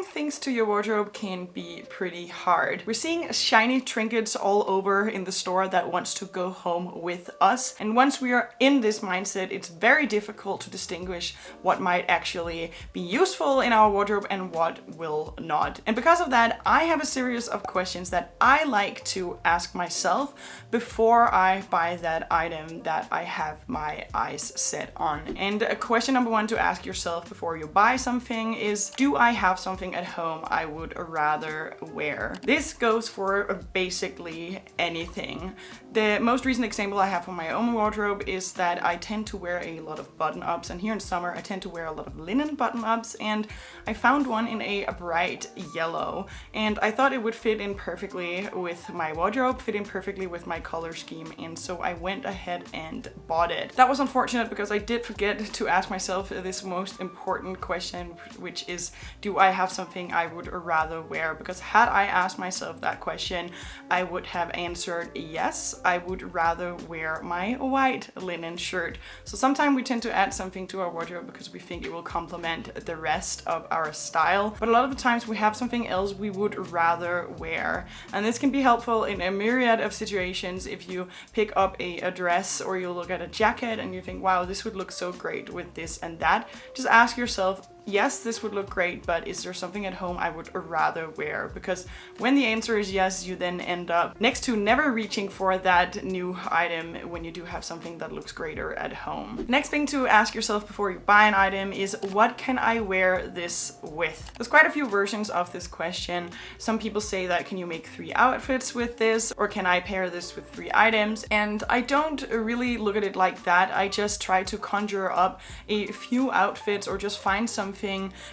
things to your wardrobe can be pretty hard. We're seeing shiny trinkets all over in the store that wants to go home with us. And once we are in this mindset, it's very difficult to distinguish what might actually be useful in our wardrobe and what will not. And because of that, I have a series of questions that I like to ask myself before I buy that item that I have my eyes set on. And question number one to ask yourself before you buy something is, do I have something at home I would rather wear? This goes for basically anything. The most recent example I have for my own wardrobe is that I tend to wear a lot of button-ups, and here in summer I tend to wear a lot of linen button-ups, and I found one in a bright yellow, and I thought it would fit in perfectly with my wardrobe, fit in perfectly with my color scheme, and so I went ahead and bought it. That was unfortunate because I did forget to ask myself this most important question, which is, do I have something I would rather wear? Because had I asked myself that question, I would have answered yes, I would rather wear my white linen shirt. So sometimes we tend to add something to our wardrobe because we think it will complement the rest of our style, but a lot of the times we have something else we would rather wear. And this can be helpful in a myriad of situations. If you pick up a dress or you look at a jacket and you think, wow, this would look so great with this and that, just ask yourself, yes, this would look great, but is there something at home I would rather wear? Because when the answer is yes, you then end up next to never reaching for that new item when you do have something that looks greater at home. Next thing to ask yourself before you buy an item is, what can I wear this with? There's quite a few versions of this question. Some people say that, can you make 3 outfits with this? Or can I pair this with 3 items? And I don't really look at it like that. I just try to conjure up a few outfits or just find something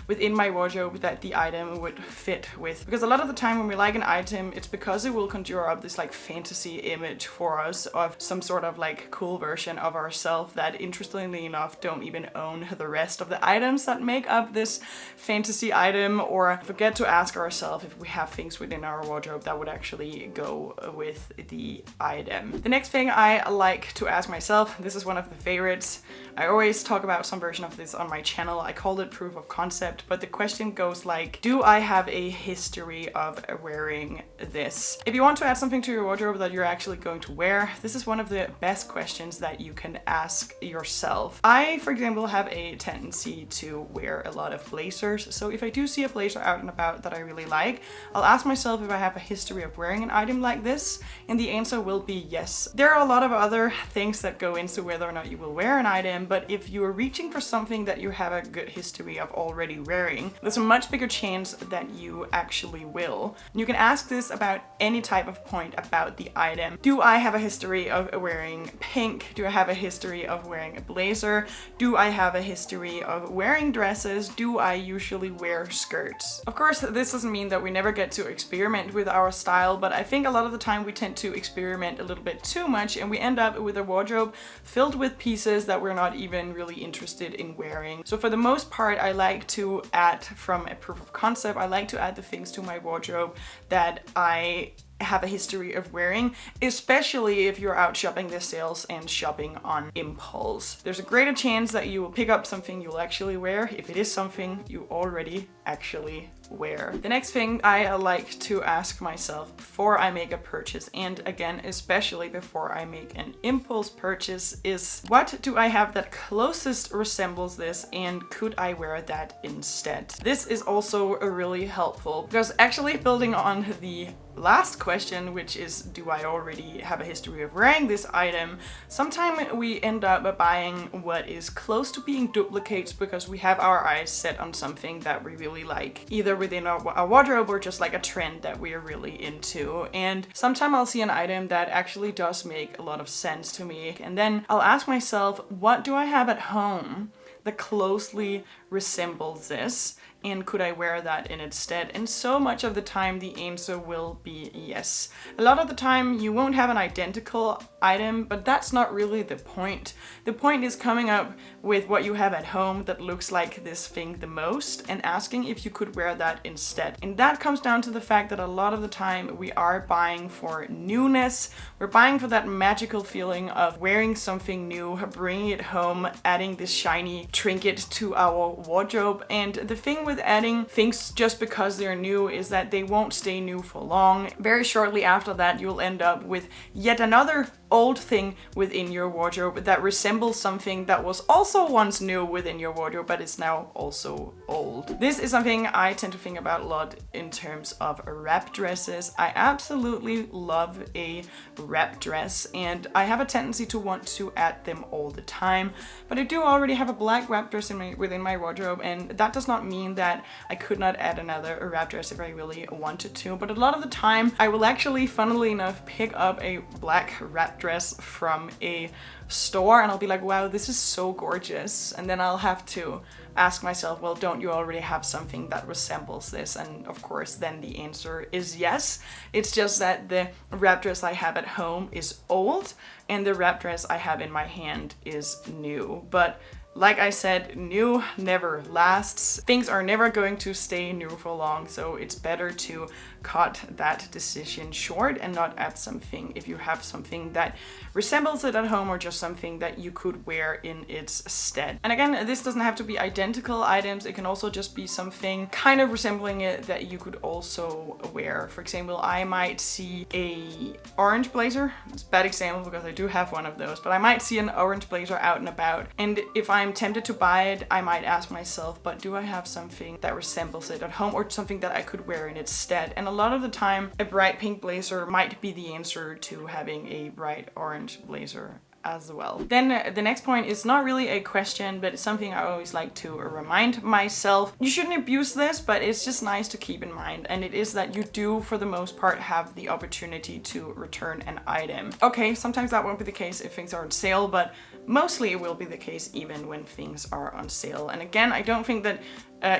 within my wardrobe that the item would fit with. Because a lot of the time when we like an item, it's because it will conjure up this like fantasy image for us of some sort of like cool version of ourselves that, interestingly enough, don't even own the rest of the items that make up this fantasy item, or forget to ask ourselves if we have things within our wardrobe that would actually go with the item. The next thing I like to ask myself, this is one of the favorites. I always talk about some version of this on my channel. I called it proof of concept, but the question goes like, do I have a history of wearing this? If you want to add something to your wardrobe that you're actually going to wear, this is one of the best questions that you can ask yourself. I, for example, have a tendency to wear a lot of blazers, so if I do see a blazer out and about that I really like, I'll ask myself if I have a history of wearing an item like this, and the answer will be yes. There are a lot of other things that go into whether or not you will wear an item, but if you are reaching for something that you have a good history of already wearing, there's a much bigger chance that you actually will. You can ask this about any type of point about the item. Do I have a history of wearing pink? Do I have a history of wearing a blazer? Do I have a history of wearing dresses? Do I usually wear skirts? Of course, this doesn't mean that we never get to experiment with our style, but I think a lot of the time we tend to experiment a little bit too much and we end up with a wardrobe filled with pieces that we're not even really interested in wearing. So for the most part, I like to add, from a proof of concept, I like to add the things to my wardrobe that I have a history of wearing, especially if you're out shopping the sales and shopping on impulse. There's a greater chance that you will pick up something you'll actually wear if it is something you already actually wear. The next thing I like to ask myself before I make a purchase, and again, especially before I make an impulse purchase, is, what do I have that closest resembles this, and could I wear that instead? This is also really helpful because, actually, building on the last question, which is, do I already have a history of wearing this item, sometimes we end up buying what is close to being duplicates because we have our eyes set on something that we really like, either within our wardrobe or just like a trend that we are really into. And sometimes I'll see an item that actually does make a lot of sense to me, and then I'll ask myself, what do I have at home that closely resembles this, and could I wear that in its stead? And so much of the time the answer will be yes. A lot of the time you won't have an identical item, but that's not really the point. The point is coming up with what you have at home that looks like this thing the most and asking if you could wear that instead. And that comes down to the fact that a lot of the time we are buying for newness. We're buying for that magical feeling of wearing something new, bringing it home, adding this shiny trinket to our wardrobe. And the thing with adding things just because they're new is that they won't stay new for long. Very shortly after that, you'll end up with yet another old thing within your wardrobe that resembles something that was also once new within your wardrobe, but is now also old. This is something I tend to think about a lot in terms of wrap dresses. I absolutely love a wrap dress, and I have a tendency to want to add them all the time, but I do already have a black wrap dress within my wardrobe, and that does not mean that I could not add another wrap dress if I really wanted to. But a lot of the time I will actually, funnily enough, pick up a black wrap dress from a store and I'll be like, wow, this is so gorgeous, and then I'll have to ask myself, well, don't you already have something that resembles this? And of course then the answer is yes. It's just that the wrap dress I have at home is old and the wrap dress I have in my hand is new. But like I said, new never lasts. Things are never going to stay new for long, so it's better to cut that decision short and not add something if you have something that resembles it at home or just something that you could wear in its stead. And again, this doesn't have to be identical items. It can also just be something kind of resembling it that you could also wear. For example, I might see a orange blazer. It's a bad example because I do have one of those, but I might see an orange blazer out and about, and if I'm tempted to buy it, I might ask myself, but do I have something that resembles it at home or something that I could wear in its stead? And a lot of the time, a bright pink blazer might be the answer to having a bright orange blazer as well. Then the next point is not really a question, but it's something I always like to remind myself. You shouldn't abuse this, but it's just nice to keep in mind, and it is that you do, for the most part, have the opportunity to return an item. Okay, sometimes that won't be the case if things are on sale, but mostly it will be the case even when things are on sale. And again, I don't think that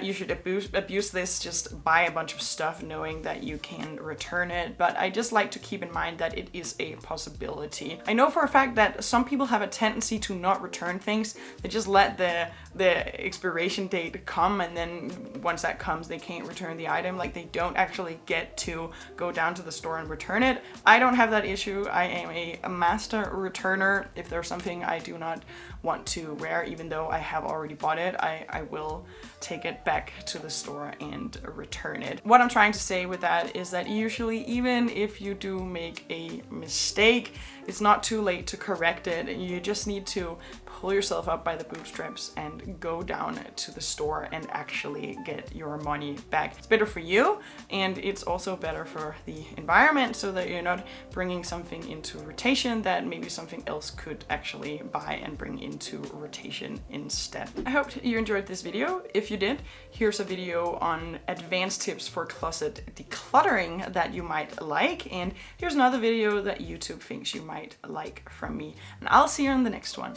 you should abuse this, just buy a bunch of stuff knowing that you can return it, but I just like to keep in mind that it is a possibility. I know for a fact that some people have a tendency to not return things. They just let the expiration date come, and then once that comes they can't return the item. Like, they don't actually get to go down to the store and return it. I don't have that issue. I am a master returner. If there's something I do not want to wear, even though I have already bought it, I will take it back to the store and return it. What I'm trying to say with that is that usually, even if you do make a mistake, it's not too late to correct it. You just need to pull yourself up by the bootstraps and go down to the store and actually get your money back. It's better for you, and it's also better for the environment, so that you're not bringing something into rotation that maybe something else could actually buy and bring into rotation instead. I hope you enjoyed this video. If you did, here's a video on advanced tips for closet decluttering that you might like, and here's another video that YouTube thinks you might like from me, and I'll see you in the next one.